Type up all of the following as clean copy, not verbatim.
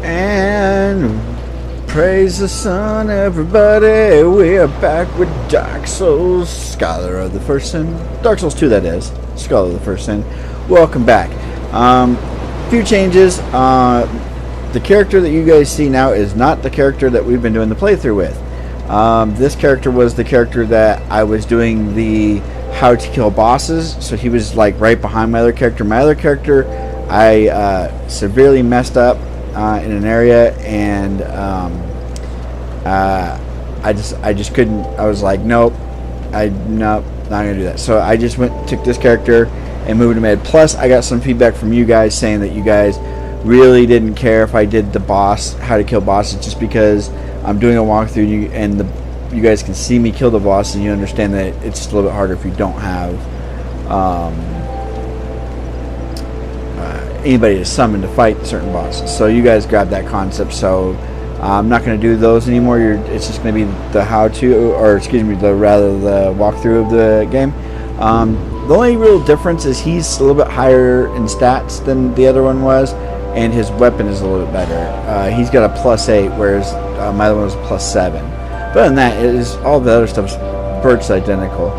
And praise the sun, everybody. We are back with Dark Souls, Scholar of the First Sin. Dark Souls 2, that is. Scholar of the First Sin. Welcome back. Few changes. The character that you guys see now is not the character that we've been doing the playthrough with. This character was the character that I was doing the how to kill bosses. So he was like right behind my other character. My other character, I severely messed up in an area, and I just couldn't. I was like, nope, not gonna do that. So I just took this character and moved him ahead. Plus, I got some feedback from you guys saying that you guys really didn't care if I did the boss, how to kill bosses, just because I'm doing a walkthrough and you guys can see me kill the boss, and you understand that it's just a little bit harder if you don't have anybody to summon to fight certain bosses. So you guys grabbed that concept. So I'm not going to do those anymore. It's just going to be the how-to, or excuse me, the walkthrough of the game. The only real difference is he's a little bit higher in stats than the other one was, and his weapon is a little bit better. He's got a +8, whereas my other one was +7. But other than that, all the other stuff's virtually identical.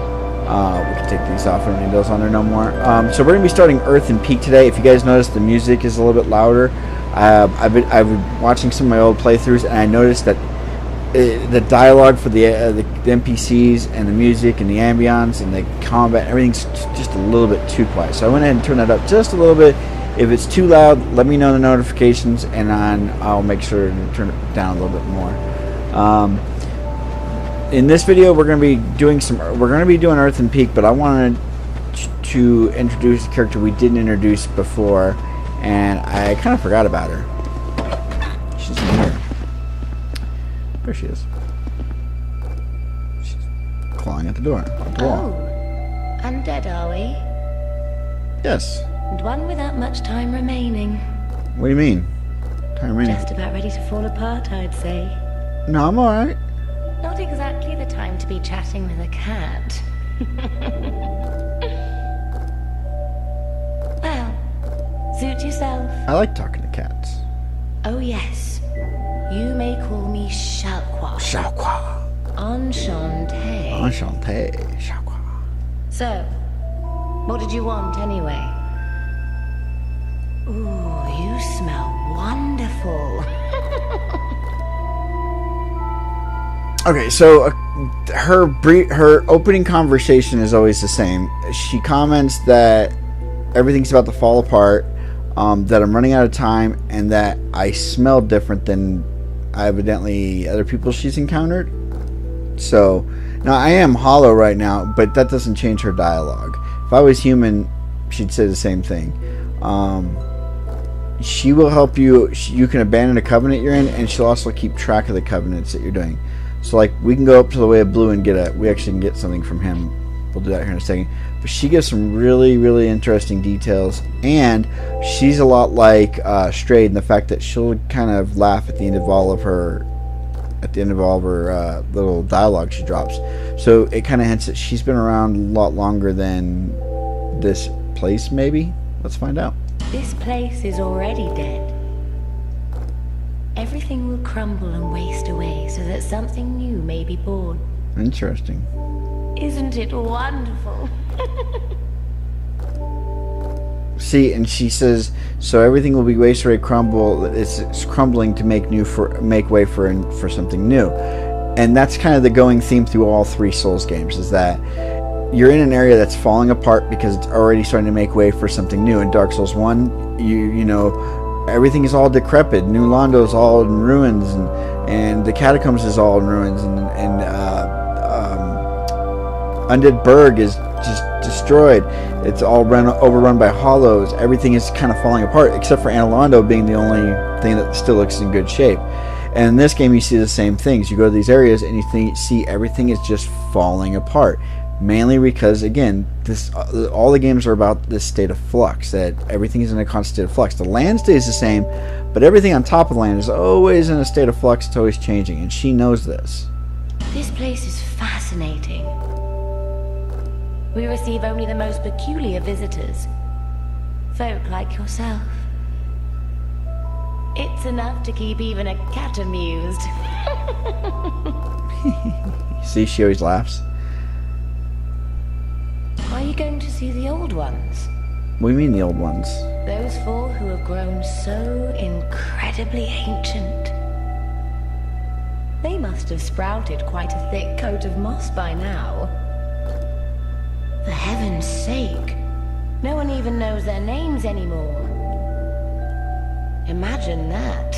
We can take these off. I don't need those on there no more. So we're going to be starting Earth and Peak today. If you guys notice, the music is a little bit louder. I've been watching some of my old playthroughs, and I noticed that the dialogue for the NPCs and the music and the ambience and the combat, everything's just a little bit too quiet. So I went ahead and turned that up just a little bit. If it's too loud, let me know in the notifications, and I'll make sure to turn it down a little bit more. In this video, we're going to be doing Earth and Peak, but I wanted to introduce a character we didn't introduce before, and I kind of forgot about her. She's in here. There she is. She's clawing at the door. Oh, undead, are we? Yes. And one without much time remaining. What do you mean? Time remaining? Just about ready to fall apart, I'd say. No, I'm alright. Not exactly the time to be chatting with a cat. Well, suit yourself. I like talking to cats. Oh yes. You may call me Xiaoqua. Xiaoqua. Enchanté. Enchanté. Xiaoqua. So, what did you want anyway? Ooh, you smell wonderful. Okay, so her opening conversation is always the same. She comments that everything's about to fall apart, that I'm running out of time, and that I smell different than evidently other people she's encountered. So, now I am hollow right now, but that doesn't change her dialogue. If I was human, she'd say the same thing. She will help you. You can abandon a covenant you're in, and she'll also keep track of the covenants that you're doing. So, like, we can go up to the Way of Blue and we actually can get something from him. We'll do that here in a second. But she gives some really, really interesting details, and she's a lot like Strayed in the fact that she'll kind of laugh at the end of all of her, little dialogue she drops. So it kind of hints that she's been around a lot longer than this place. Maybe. Let's find out. This place is already dead. Everything will crumble and waste away so that something new may be born. Interesting. Isn't it wonderful? See, and she says, so everything will be wasted away, crumble. It's crumbling to make way for something new. And that's kind of the going theme through all three Souls games, is that you're in an area that's falling apart because it's already starting to make way for something new. In Dark Souls 1, you know, everything is all decrepit. New Londo's all in ruins, and the catacombs is all in ruins, and Undead Burg is just destroyed. It's all overrun by hollows. Everything is kind of falling apart, except for Analondo being the only thing that still looks in good shape. And in this game, you see the same things. You go to these areas, and you see everything is just falling apart. Mainly because, again, all the games are about this state of flux, that everything is in a constant state of flux. The land stays the same, but everything on top of the land is always in a state of flux. It's always changing, and she knows this. This place is fascinating. We receive only the most peculiar visitors. Folk like yourself. It's enough to keep even a cat amused. See, she always laughs. Are you going to see the old ones? What do you mean the old ones? Those 4 who have grown so incredibly ancient. They must have sprouted quite a thick coat of moss by now. For heaven's sake, no one even knows their names anymore. Imagine that.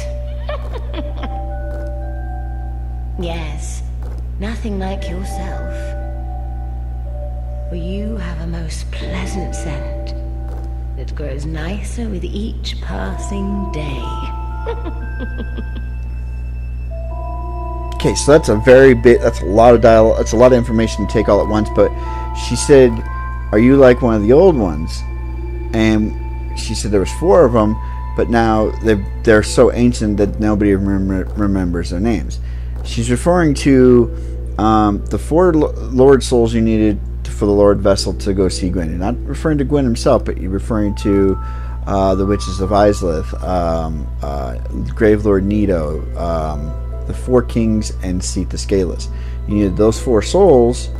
Yes, nothing like yourself. For you have a most pleasant scent that grows nicer with each passing day. Okay, so that's a very big, that's a lot of dialogue, that's a lot of information to take all at once, but she said, are you like one of the old ones? And she said there was 4 of them, but now they're so ancient that nobody remembers their names. She's referring to the 4 Lord Souls you needed for the Lord Vessel to go see Gwyn. You're not referring to Gwyn himself, but you're referring to the Witches of Islith, Grave Lord Nito, the 4 Kings, and Seath the Scaleless. You needed those 4 souls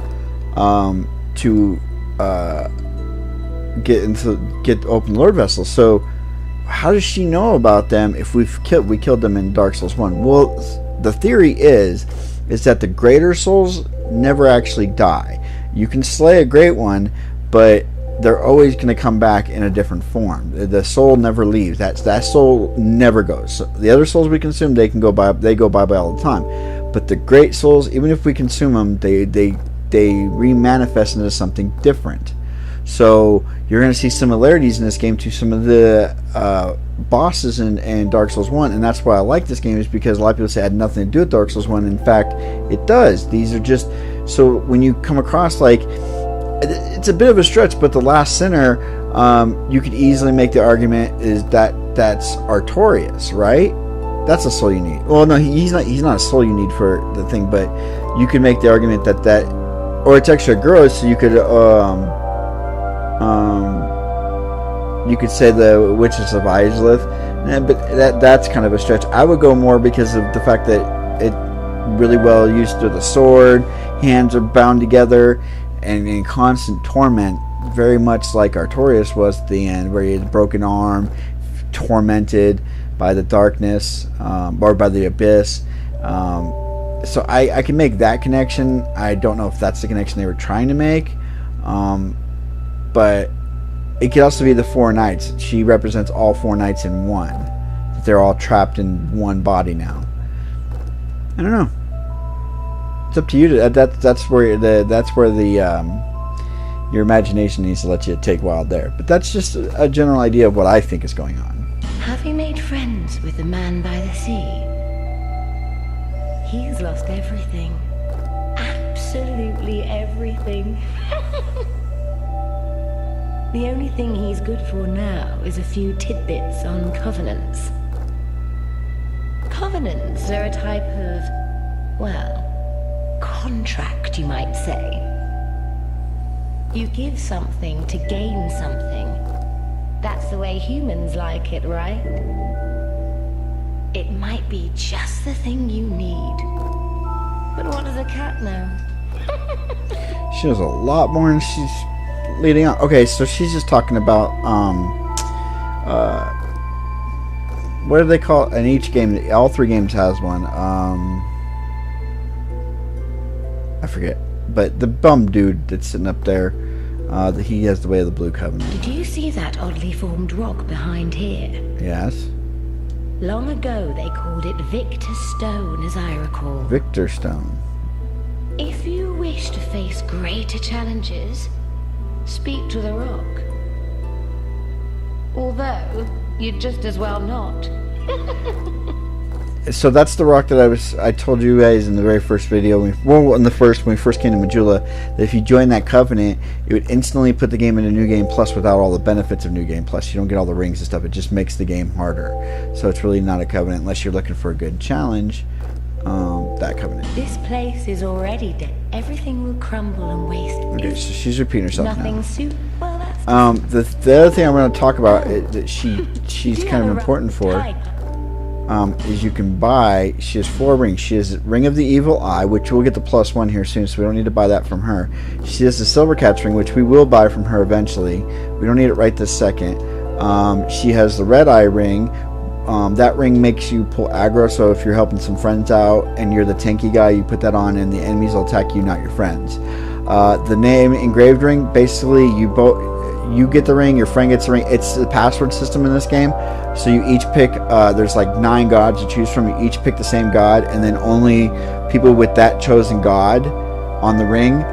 to get open Lord Vessel. So how does she know about them if we killed them in Dark Souls 1? Well, the theory is that the greater souls never actually die. You can slay a great one, but they're always going to come back in a different form. The soul never leaves. That soul never goes. So the other souls we consume, they go bye bye all the time. But the great souls, even if we consume them, they remanifest into something different. So you're going to see similarities in this game to some of the bosses in Dark Souls 1, and that's why I like this game, is because a lot of people say it had nothing to do with Dark Souls 1. In fact, it does. These are just, so when you come across, like, it's a bit of a stretch, but the Last Sinner, you could easily make the argument is that's Artorias, right? That's a soul you need. Well, no, he's not a soul you need for the thing, but you could make the argument that or it's extra gross, so you could say the Witches of Islith, but that's kind of a stretch. I would go more because of the fact that it really well used with the sword, hands are bound together, and in constant torment, very much like Artorias was at the end, where he had a broken arm, tormented by the darkness, or by the abyss. So I can make that connection. I don't know if that's the connection they were trying to make, but it could also be the 4 knights. She represents all 4 knights in one. They're all trapped in one body now. I don't know. It's up to you. That's where your imagination needs to let you take wild there. But that's just a general idea of what I think is going on. Have you made friends with the man by the sea? He's lost everything. Absolutely everything. The only thing he's good for now is a few tidbits on covenants. Covenants are a type of, well, contract, you might say. You give something to gain something. That's the way humans like it, right? It might be just the thing you need. But what does a cat know? She knows a lot more than she's leading on. Okay, so she's just talking about what do they call it? In each game? All 3 games has one. I forget, but the bum dude that's sitting up there, he has the way of the Blue Covenant. Did you see that oddly formed rock behind here? Yes. Long ago they called it Victor Stone, as I recall. Victor Stone. If you wish to face greater challenges, speak to the rock. Although, you'd just as well not. So that's the rock that I told you guys in the very first video, when we first came to Majula, that if you join that covenant, it would instantly put the game into New Game Plus without all the benefits of New Game Plus. You don't get all the rings and stuff. It just makes the game harder. So it's really not a covenant unless you're looking for a good challenge. That covenant. This place is already dead. Everything will crumble and waste. Okay, so she's repeating herself Nothing now. Well, that's the other thing I'm going to talk about is that she's kind of important for. is you can buy. She has 4 rings. She has Ring of the Evil Eye, which we'll get the +1 here soon, so we don't need to buy that from her. She has the Silver Cat's Ring, which we will buy from her eventually. We don't need it right this second. She has the Red Eye Ring. That ring makes you pull aggro, so if you're helping some friends out and you're the tanky guy, you put that on and the enemies will attack you, not your friends. The name engraved ring, basically you get the ring, your friend gets the ring. It's the password system in this game, so you each pick, there's like 9 gods to choose from. You each pick the same god, and then only people with that chosen god on the ring,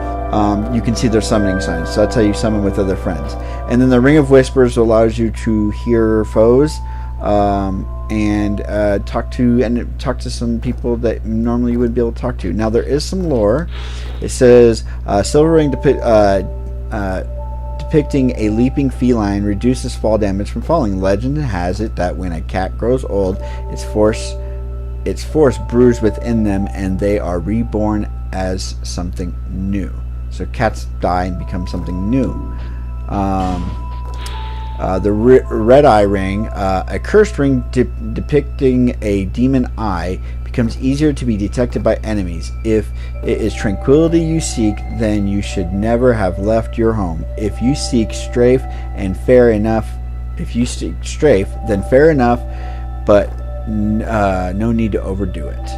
you can see their summoning signs. So that's how you summon with other friends. And then the Ring of Whispers allows you to hear foes, and talk to some people that normally you wouldn't be able to talk to. Now there is some lore. It says silver ring depicting a leaping feline reduces fall damage from falling. Legend has it that when a cat grows old, its force brews within them, and they are reborn as something new. So cats die and become something new. The Red Eye Ring, a cursed ring depicting a demon eye, becomes easier to be detected by enemies. If it is tranquility you seek, then you should never have left your home. If you seek strafe, then fair enough, but no need to overdo it.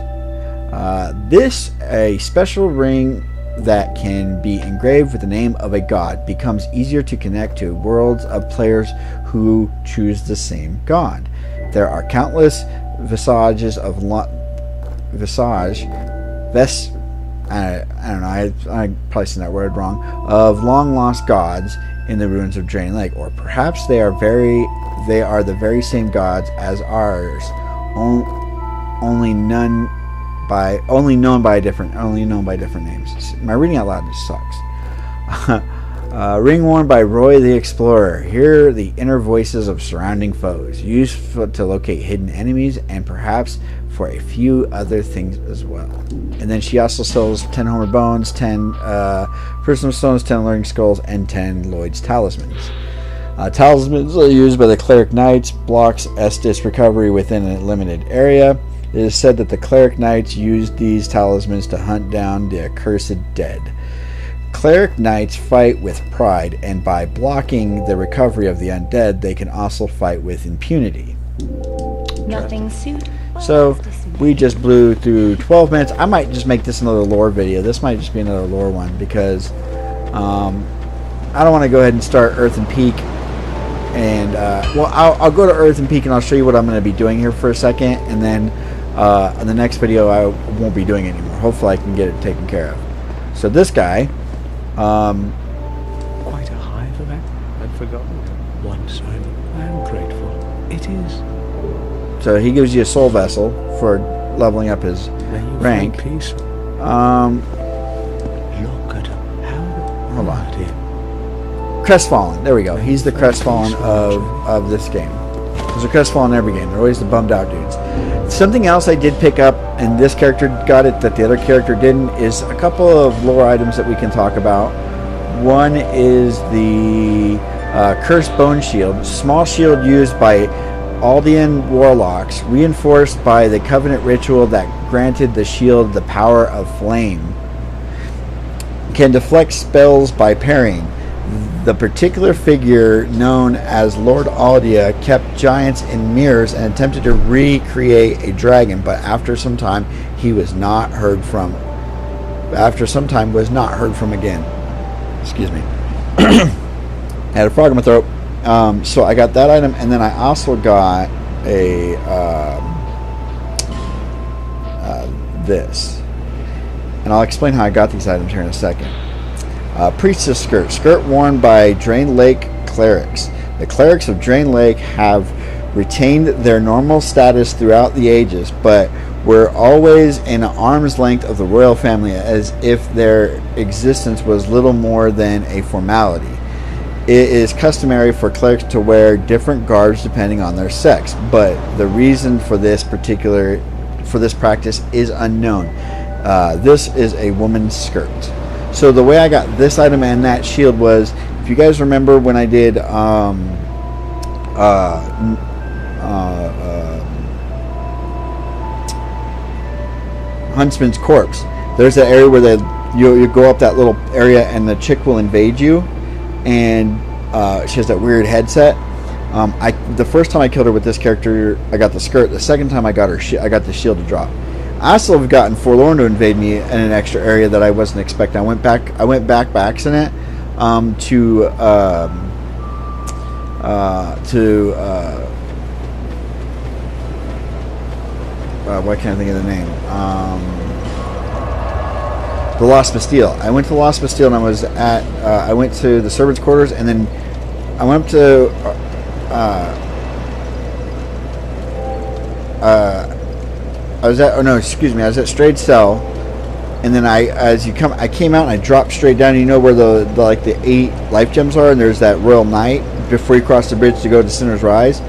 A special ring that can be engraved with the name of a god becomes easier to connect to worlds of players who choose the same god. There are countless vestiges of I probably said that word wrong, of long lost gods in the ruins of Drain Lake, or perhaps they are the very same gods as ours, only known by different names. My reading out loud just sucks. Ring worn by Roy the Explorer. Hear the inner voices of surrounding foes. Used to locate hidden enemies and perhaps for a few other things as well. And then she also sells 10 Homer Bones, 10 Prism Stones, 10 Learning Skulls, and 10 Lloyd's Talismans. Talismans are used by the Cleric Knights, blocks Estus recovery within a limited area. It is said that the Cleric Knights used these talismans to hunt down the accursed dead. Cleric Knights fight with pride, and by blocking the recovery of the undead, they can also fight with impunity. Nothing suit. So, we just blew through 12 minutes. I might just make this another lore video. This might just be another lore one, because I don't want to go ahead and start Earth and Peak. And, I'll go to Earth and Peak, and I'll show you what I'm going to be doing here for a second, and then in the next video I won't be doing it anymore. Hopefully I can get it taken care of. So this guy, quite a hive of it. I'd forgotten. Once I am grateful. It is. So he gives you a soul vessel for leveling up his rank. Peace. Look at how. Hold on. Crestfallen. There we go. He's the Crestfallen of this game. There's a Crestfallen in every game. They're always the bummed out dudes. Something else I did pick up, and this character got it that the other character didn't, is a couple of lore items that we can talk about. One is the Cursed Bone Shield. Small shield used by Aldean warlocks, reinforced by the Covenant ritual that granted the shield the power of flame. Can deflect spells by parrying. The particular figure known as Lord Aldea kept giants in mirrors and attempted to recreate a dragon, but after some time was not heard from again. Excuse me. I had a frog in my throat. So I got that item, and then I also got a this, and I'll explain how I got these items here in a second. Priestess skirt worn by Drain Lake clerics. The clerics of Drain Lake have retained their normal status throughout the ages, but were always in arm's length of the royal family, as if their existence was little more than a formality. It is customary for clerics to wear different garbs depending on their sex, but the reason for this practice is unknown. This is a woman's skirt. So the way I got this item and that shield was, if you guys remember when I did Huntsman's Corpse. There's that area where you go up that little area and the chick will invade you, and she has that weird headset. The first time I killed her with this character, I got the skirt. The second time I got I got the shield to drop. I also have gotten Forlorn to invade me in an extra area that I wasn't expecting. I went back by accident to why can't I think of the name? The Lost Bastille. I went to the Lost Bastille and I was at. I went to the servants' quarters and then I went up to. I was at. Oh no, excuse me. I was at Strayed Cell, and then I came out and I dropped straight down. You know where the like the 8 life gems are, and there's that Royal Knight before you cross the bridge to go to Sinner's Rise.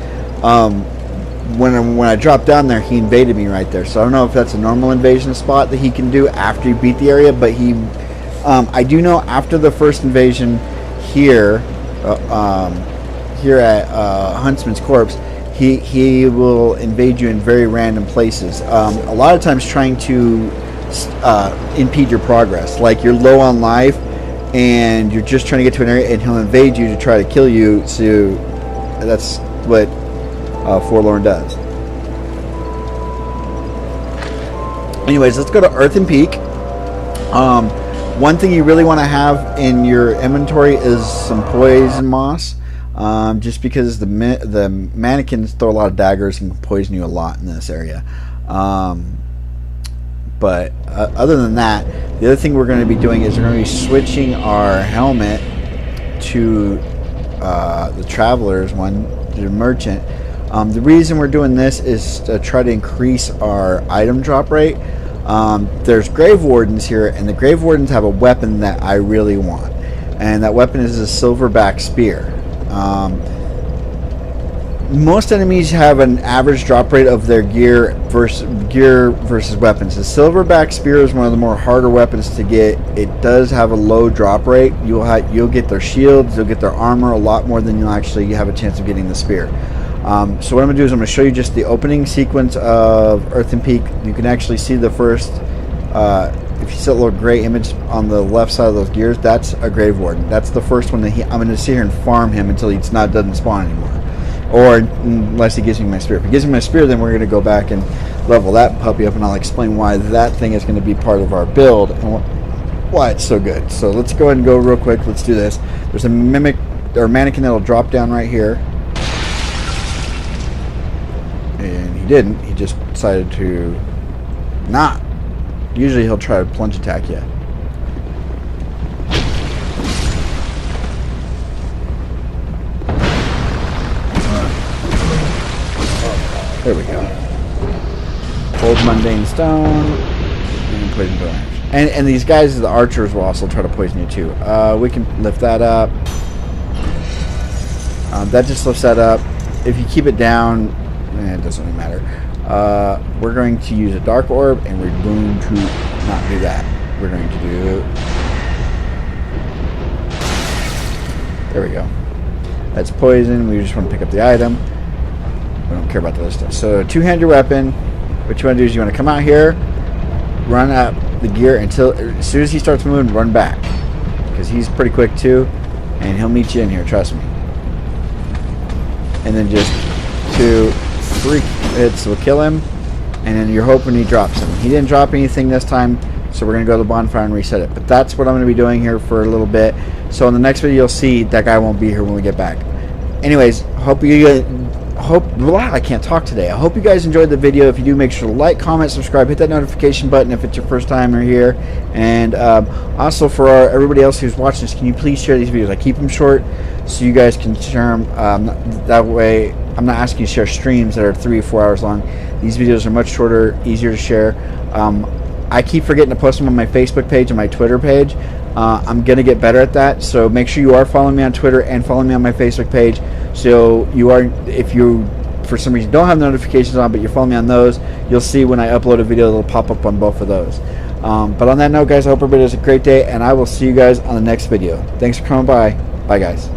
When I dropped down there, he invaded me right there. So I don't know if that's a normal invasion spot that he can do after you beat the area, but I do know after the first invasion here at Huntsman's Corpse, he will invade you in very random places. A lot of times trying to impede your progress. Like you're low on life and you're just trying to get to an area and he'll invade you to try to kill you. So that's what Forlorn does. Anyways, let's go to Earthen Peak. One thing you really want to have in your inventory is some poison moss, just because the mannequins throw a lot of daggers and can poison you a lot in this area. But other than that, the other thing we're going to be doing is we're going to be switching our helmet to the Traveler's one, the Merchant. The reason we're doing this is to try to increase our item drop rate. There's Grave Wardens here, and the Grave Wardens have a weapon that I really want, and that weapon is a Silverback Spear. Most enemies have an average drop rate of their gear versus weapons. The Silverback Spear is one of the more harder weapons to get. It does have a low drop rate. You'll get their shields, you'll get their armor a lot more than you'll actually have a chance of getting the spear. So what I'm going to do is I'm going to show you just the opening sequence of Earthen Peak. You can actually see the first, if you see that little gray image on the left side of those gears, that's a Grave Warden. That's the first one that I'm going to sit here and farm him until he's doesn't spawn anymore. Or unless he gives me my spear. If he gives me my spear, then we're going to go back and level that puppy up, and I'll explain why that thing is going to be part of our build and why it's so good. So let's go ahead and go real quick. Let's do this. There's a mannequin that'll drop down right here. And he didn't. He just decided to not. Usually he'll try to plunge attack you. There we go. Old Mundane Stone. And Poison Bone. And these guys, the archers, will also try to poison you too. We can lift that up. That just lifts that up. If you keep it down, it doesn't really matter. We're going to use a Dark Orb, and we're going to not do that. We're going to do... There we go. That's poison. We just want to pick up the item. We don't care about the other stuff. So, two-handed weapon. What you want to do is you want to come out here, run up the gear until... As soon as he starts moving, run back. Because he's pretty quick too, and he'll meet you in here, trust me. And then just 2, 3 hits will kill him, and then you're hoping he drops him. He didn't drop anything this time, so we're going to go to the bonfire and reset it. But that's what I'm going to be doing here for a little bit. So in the next video you'll see that guy won't be here when we get back. Anyways, I can't talk today. I hope you guys enjoyed the video. If you do, make sure to like, comment, subscribe, hit that notification button if it's your first time or here. And also for everybody else who's watching this, can you please share these videos? I keep them short so you guys can share them. That way I'm not asking you to share streams that are 3 or 4 hours long. These videos are much shorter, easier to share. I keep forgetting to post them on my Facebook page and my Twitter page. I'm going to get better at that, so make sure you are following me on Twitter and following me on my Facebook page. So if you for some reason don't have notifications on, but you're following me on those, you'll see when I upload a video, it'll pop up on both of those. But on that note, guys, I hope everybody has a great day, and I will see you guys on the next video. Thanks for coming by. Bye, guys.